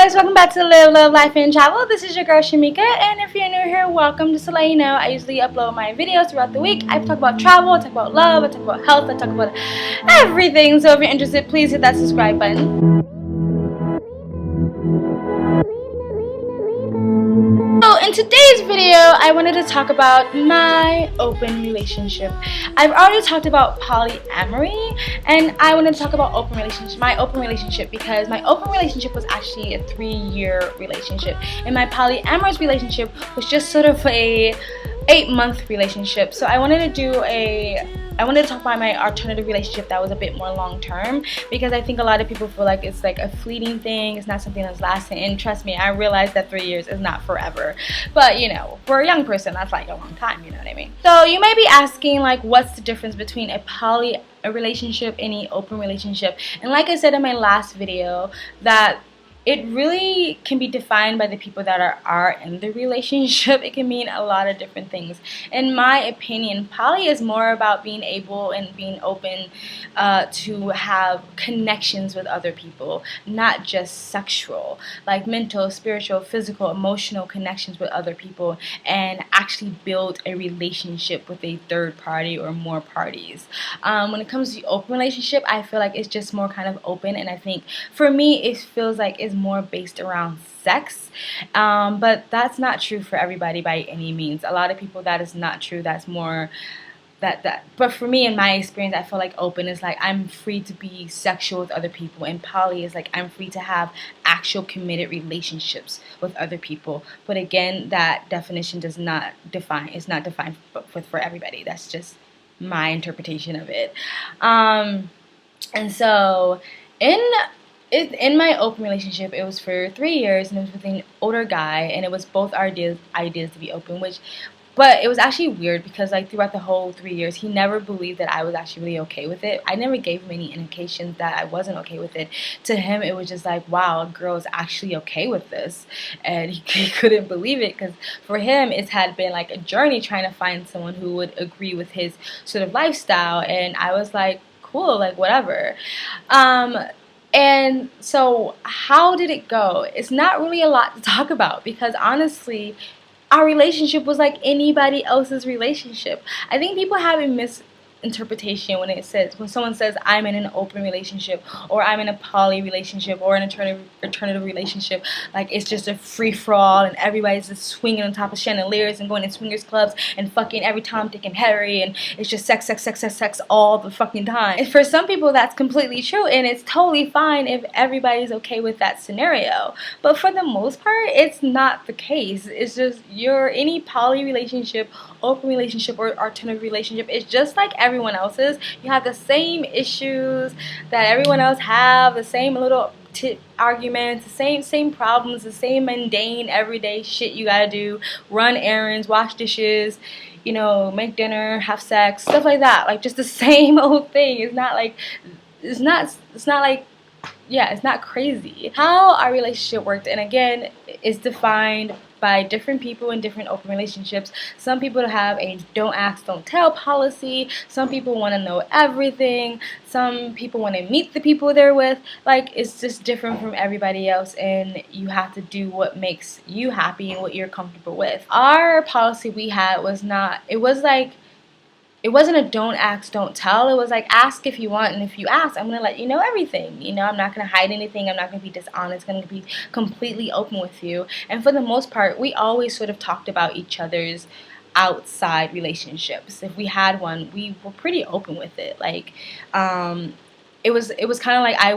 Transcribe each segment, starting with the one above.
guys, welcome back to Live, Love, Life, and Travel. This is your girl Shamika, and if you're new here, welcome. Just to let you know, I usually upload my videos throughout the week. I talk about travel, I talk about love, I talk about health, I talk about everything. So if you're interested, please hit that subscribe button. So in today's video, I wanted to talk about my open relationship. I've already talked about polyamory, and I wanted to talk about my open relationship, because my open relationship was actually a 3-year relationship, and my polyamorous relationship was just sort of a 8-month relationship. So I wanted to talk about my alternative relationship that was a bit more long term, because I think a lot of people feel like it's like a fleeting thing, it's not something that's lasting, and trust me, I realize that 3 years is not forever, but you know, for a young person that's like a long time, you know what I mean? So you may be asking, like, what's the difference between a relationship and an open relationship? And like I said in my last video, that it really can be defined by the people that are in the relationship. It can mean a lot of different things. In my opinion, poly is more about being able and being open to have connections with other people, not just sexual, like mental, spiritual, physical, emotional connections with other people, and actually build a relationship with a third party or more parties. When it comes to the open relationship, I feel like it's just more kind of open, and I think for me it feels like it's more based around sex, but that's not true for everybody by any means. A lot of people, that is not true. That's more but for me, in my experience, I feel like open is like I'm free to be sexual with other people, and poly is like I'm free to have actual committed relationships with other people. But again, that definition is not defined for everybody. That's just my interpretation of it. And so in my open relationship, it was for 3 years, and it was with an older guy, and it was both our ideas to be open, but it was actually weird, because like throughout the whole 3 years, he never believed that I was actually really okay with it. I never gave him any indications that I wasn't okay with it. To him, it was just like, wow, a girl is actually okay with this, and he couldn't believe it, because for him, it had been like a journey trying to find someone who would agree with his sort of lifestyle, and I was like, cool, like whatever. And so how did it go? It's not really a lot to talk about, because honestly, our relationship was like anybody else's relationship. I think people have a misinterpretation when someone says I'm in an open relationship, or I'm in a poly relationship, or an alternative relationship, like it's just a free-for-all and everybody's just swinging on top of chandeliers and going to swingers clubs and fucking every Tom, Dick, and Harry, and it's just sex all the fucking time. And for some people, that's completely true, and it's totally fine if everybody's okay with that scenario. But for the most part, it's not the case. It's just any poly relationship, open relationship, or alternative relationship, it's just like everyone else's. You have the same issues that everyone else have, the same little arguments, the same problems, the same mundane everyday shit you gotta do: run errands, wash dishes, you know, make dinner, have sex, stuff like that. Like just the same old thing. It's not crazy. How our relationship worked, and again, is defined by different people in different open relationships. Some people have a don't ask, don't tell policy. Some people want to know everything. Some people want to meet the people they're with. Like, it's just different from everybody else, and you have to do what makes you happy and what you're comfortable with. Our policy we had it wasn't a don't ask, don't tell. It was like, ask if you want, and if you ask, I'm going to let you know everything. You know, I'm not going to hide anything. I'm not going to be dishonest. I'm going to be completely open with you. And for the most part, we always sort of talked about each other's outside relationships. If we had one, we were pretty open with it. Like, it was kind of like I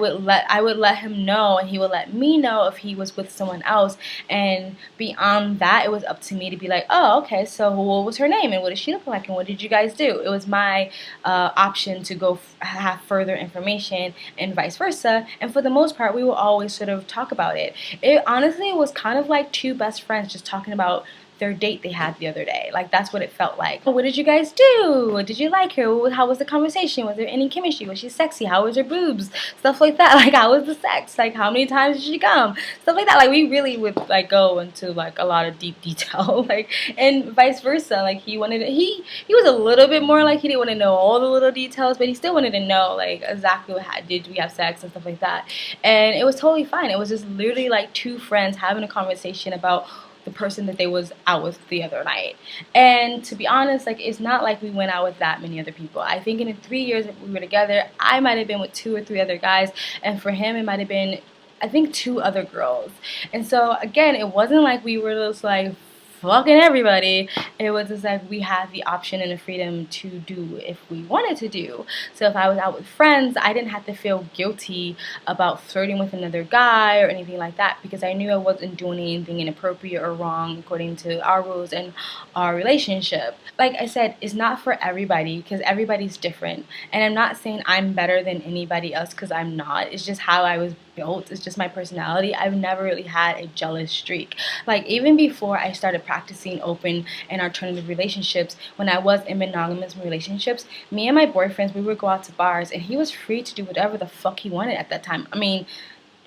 would let him know, and he would let me know if he was with someone else, and beyond that, it was up to me to be like, oh, okay, so what was her name, and what did she look like, and what did you guys do? It was my option to go have further information, and vice versa. And for the most part, we will always sort of talk about it. It honestly was kind of like two best friends just talking about their date they had the other day. Like, that's what it felt like. What did you guys do? Did you like her? How was the conversation? Was there any chemistry? Was she sexy? How was her boobs? Stuff like that. Like, how was the sex? Like, how many times did she come? Stuff like that. Like, we really would like go into like a lot of deep detail. Like, and vice versa. Like, he was a little bit more like, he didn't want to know all the little details, but he still wanted to know like exactly did we have sex and stuff like that. And it was totally fine. It was just literally like two friends having a conversation about the person that they was out with the other night. And to be honest, like, it's not like we went out with that many other people. I think in the 3 years that we were together, I might have been with 2 or 3 other guys, and for him it might have been, I think, 2 other girls. And so again, it wasn't like we were just like fucking everybody. It was just like we had the option and the freedom to do if we wanted to do. So if I was out with friends, I didn't have to feel guilty about flirting with another guy or anything like that, because I knew I wasn't doing anything inappropriate or wrong according to our rules and our relationship. Like I said, it's not for everybody, because everybody's different, and I'm not saying I'm better than anybody else, because I'm not. It's just how I was built. It's just my personality. I've never really had a jealous streak. Like, even before I started practicing open and alternative relationships, when I was in monogamous relationships, me and my boyfriends, we would go out to bars, and he was free to do whatever the fuck he wanted at that time. I mean,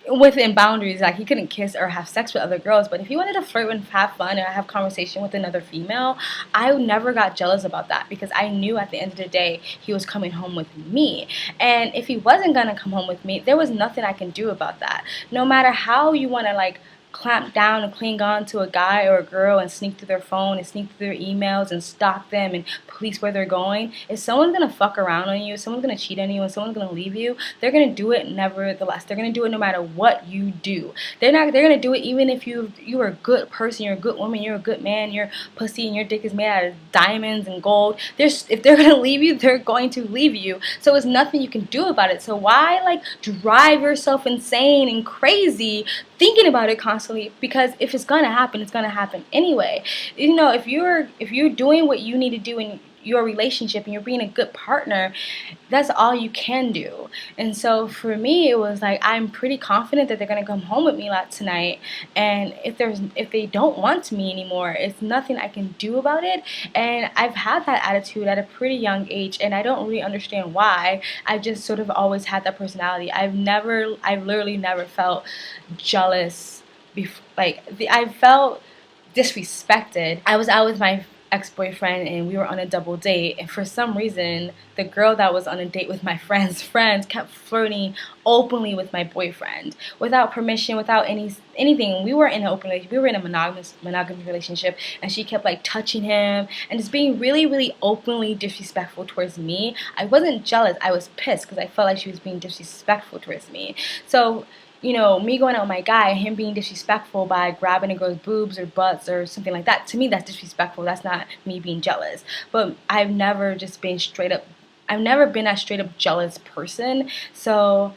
within boundaries. Like, he couldn't kiss or have sex with other girls, but if he wanted to flirt and have fun or have conversation with another female, I never got jealous about that, because I knew at the end of the day he was coming home with me. And if he wasn't gonna come home with me, there was nothing I can do about that. No matter how you want to like clamp down and cling on to a guy or a girl and sneak through their phone and sneak through their emails and stalk them and police where they're going, if someone's gonna fuck around on you, if someone's gonna cheat on you, and someone's gonna leave you, they're gonna do it nevertheless. They're gonna do it no matter what you do. They're gonna do it even if you are a good person, you're a good woman, you're a good man, your pussy and your dick is made out of diamonds and gold. If they're gonna leave you, they're going to leave you. So it's nothing you can do about it. So why like drive yourself insane and crazy thinking about it constantly? Because if it's gonna happen, it's gonna happen anyway. You know, if you're doing what you need to do in your relationship and you're being a good partner, that's all you can do. And so for me, it was like, I'm pretty confident that they're gonna come home with me tonight, and if they don't want me anymore, it's nothing I can do about it. And I've had that attitude at a pretty young age, and I don't really understand why. I've just sort of always had that personality. I've literally never felt jealous. I felt disrespected. I was out with my ex-boyfriend and we were on a double date, and for some reason the girl that was on a date with my friends kept flirting openly with my boyfriend without permission, without anything. We were in an open relationship, we were in a monogamous relationship, and she kept like touching him and just being really, really openly disrespectful towards me. I wasn't jealous, I was pissed because I felt like she was being disrespectful towards me. So, you know, me going out with my guy, him being disrespectful by grabbing a girl's boobs or butts or something like that, to me that's disrespectful. That's not me being jealous. But I've never been a straight up jealous person. So,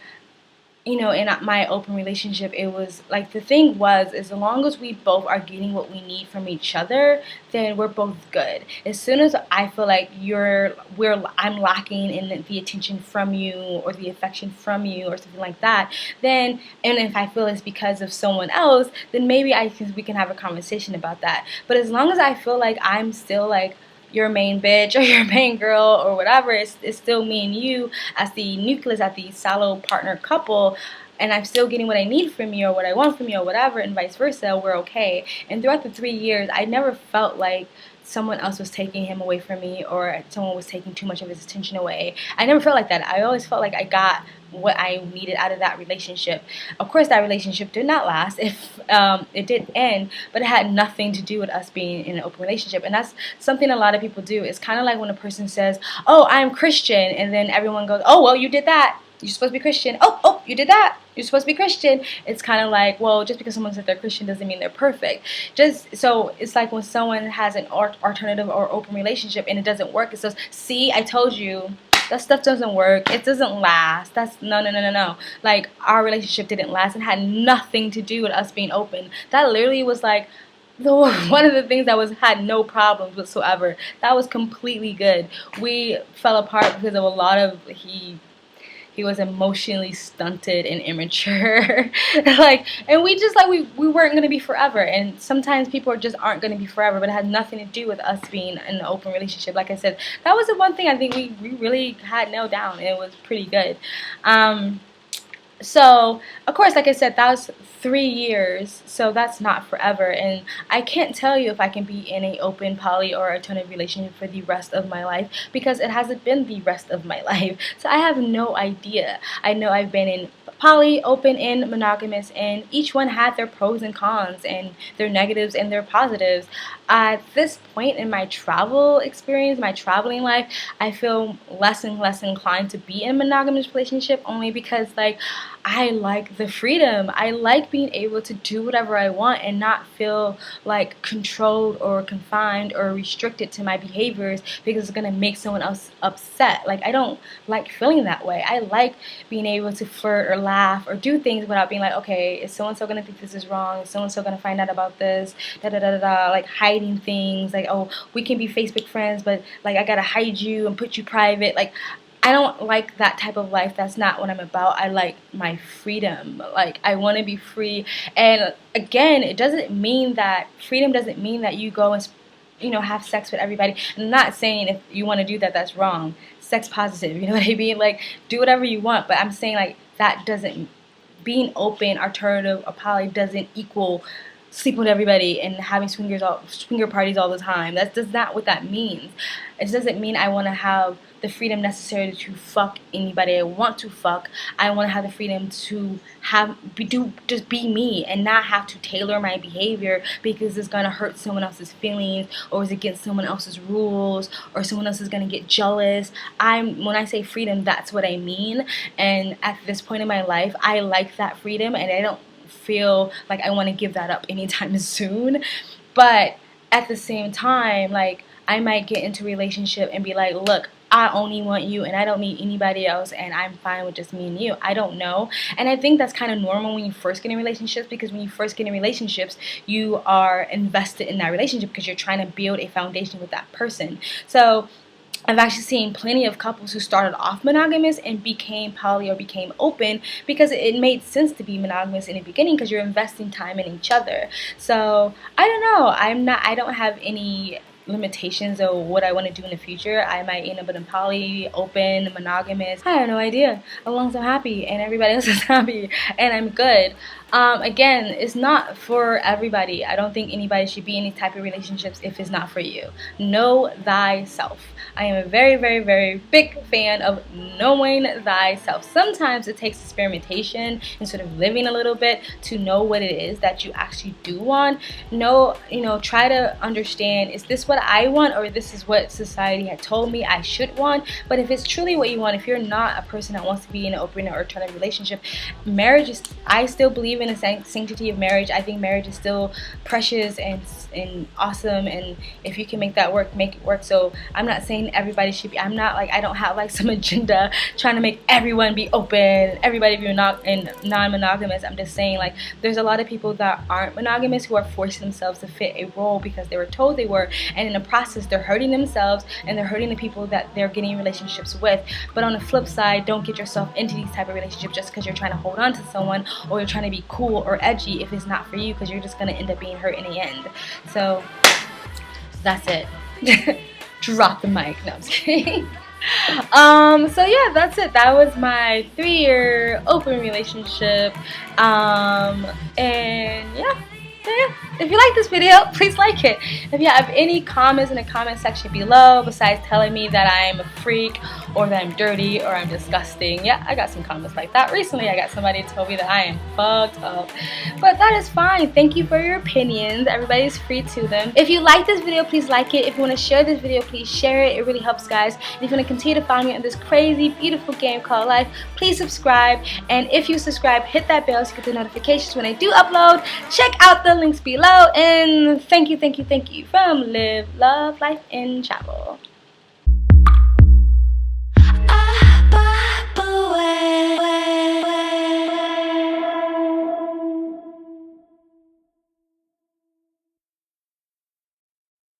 you know, in my open relationship, it was like, the thing was, as long as we both are getting what we need from each other, then we're both good. As soon as I feel like I'm lacking in the attention from you or the affection from you or something like that, then, and if I feel it's because of someone else, then maybe we can have a conversation about that. But as long as I feel like I'm still like your main bitch or your main girl or whatever, it's still me and you as the nucleus, as the solo partner couple, and I'm still getting what I need from you or what I want from you or whatever, and vice versa, we're okay. And throughout the 3 years, I never felt like someone else was taking him away from me or someone was taking too much of his attention away. I never felt like that. I always felt like I got what I needed out of that relationship. Of course, that relationship did not last. It did end, but it had nothing to do with us being in an open relationship. And that's something a lot of people do. It's kind of like when a person says, "Oh, I'm Christian," and then everyone goes, "Oh, well, you did that. You're supposed to be Christian. Oh, you did that. You're supposed to be Christian." It's kind of like, well, just because someone said they're Christian doesn't mean they're perfect. So it's like when someone has an alternative or open relationship and it doesn't work, it says, "See, I told you. That stuff doesn't work. It doesn't last." That's no. Like, our relationship didn't last. It had nothing to do with us being open. That literally was like one of the things that had no problems whatsoever. That was completely good. We fell apart because of a lot of he was emotionally stunted and immature. Like, and we just like we weren't gonna be forever. And sometimes people just aren't gonna be forever, but it had nothing to do with us being in an open relationship. Like I said, that was the one thing I think we really had nailed down, and it was pretty good. So, of course, like I said, that was 3 years, so that's not forever, and I can't tell you if I can be in an open, poly, or alternative relationship for the rest of my life, because it hasn't been the rest of my life, so I have no idea. I know I've been in poly, open, and monogamous, and each one had their pros and cons, and their negatives and their positives. At this point in my travel experience, my traveling life, I feel less and less inclined to be in a monogamous relationship, only because, like, I like the freedom. I like being able to do whatever I want and not feel like controlled or confined or restricted to my behaviors because it's gonna make someone else upset. Like, I don't like feeling that way. I like being able to flirt or laugh or do things without being like, okay, is so-and-so gonna think this is wrong? Is so-and-so gonna find out about this? Da da da da da. Like, hiding things. Like, oh, we can be Facebook friends, but like I gotta hide you and put you private. Like, I don't like that type of life. That's not what I'm about. I like my freedom. Like, I want to be free. And again, it doesn't mean that freedom doesn't mean that you go and, you know, have sex with everybody. I'm not saying if you want to do that, that's wrong. Sex positive, you know what I mean? Like, do whatever you want. But I'm saying, like, that doesn't, being open, alternative, or poly doesn't equal sleeping with everybody and having swinger parties all the time. That's not what that means. It doesn't mean I want to have the freedom necessary to fuck anybody I want to fuck. I want to have the freedom to just be me and not have to tailor my behavior because it's gonna hurt someone else's feelings or is against someone else's rules or someone else is gonna get jealous. When I say freedom, that's what I mean. And at this point in my life, I like that freedom, and I don't feel like I want to give that up anytime soon. But at the same time, like, I might get into a relationship and be like, look, I only want you and I don't need anybody else and I'm fine with just me and you. I don't know. And I think that's kind of normal when you first get in relationships, because when you first get in relationships, you are invested in that relationship because you're trying to build a foundation with that person. So I've actually seen plenty of couples who started off monogamous and became poly or became open because it made sense to be monogamous in the beginning because you're investing time in each other. So I don't know. I don't have any limitations of what I want to do in the future. I might end up in poly, open, monogamous. I have no idea. As long as I'm happy and everybody else is happy and I'm good. Again, it's not for everybody. I don't think anybody should be in any type of relationships if it's not for you. Know thyself. I am a very, very, very big fan of knowing thyself. Sometimes it takes experimentation and sort of living a little bit to know what it is that you actually do want. Try to understand, is this what I want or this is what society had told me I should want? But if it's truly what you want, if you're not a person that wants to be in an open or alternative relationship, marriage is, I still believe in the sanctity of marriage. I think marriage is still precious and awesome, and if you can make that work, make it work. So I'm not saying everybody should be, I'm not like, I don't have like some agenda trying to make everyone be open, everybody be non-monogamous. I'm just saying, like, there's a lot of people that aren't monogamous who are forcing themselves to fit a role because they were told they were, and in the process they're hurting themselves and they're hurting the people that they're getting in relationships with. But on the flip side, don't get yourself into these type of relationships just because you're trying to hold on to someone or you're trying to be cool or edgy if it's not for you, because you're just going to end up being hurt in the end. So that's it. Drop the mic. No, I'm just kidding. So yeah, that's it. That was my 3-year open relationship. And yeah. If you like this video, please like it. If you have any comments in the comment section below, besides telling me that I'm a freak or that I'm dirty or I'm disgusting, yeah, I got some comments like that recently. I got somebody told me that I am fucked up, but that is fine. Thank you for your opinions. Everybody's free to them. If you like this video, please like it. If you want to share this video, please share it. It really helps, guys. And if you want to continue to follow me in this crazy, beautiful game called life, please subscribe. And if you subscribe, hit that bell so you get the notifications when I do upload. Check out the links below, and thank you from Live, Love, Life, and Travel.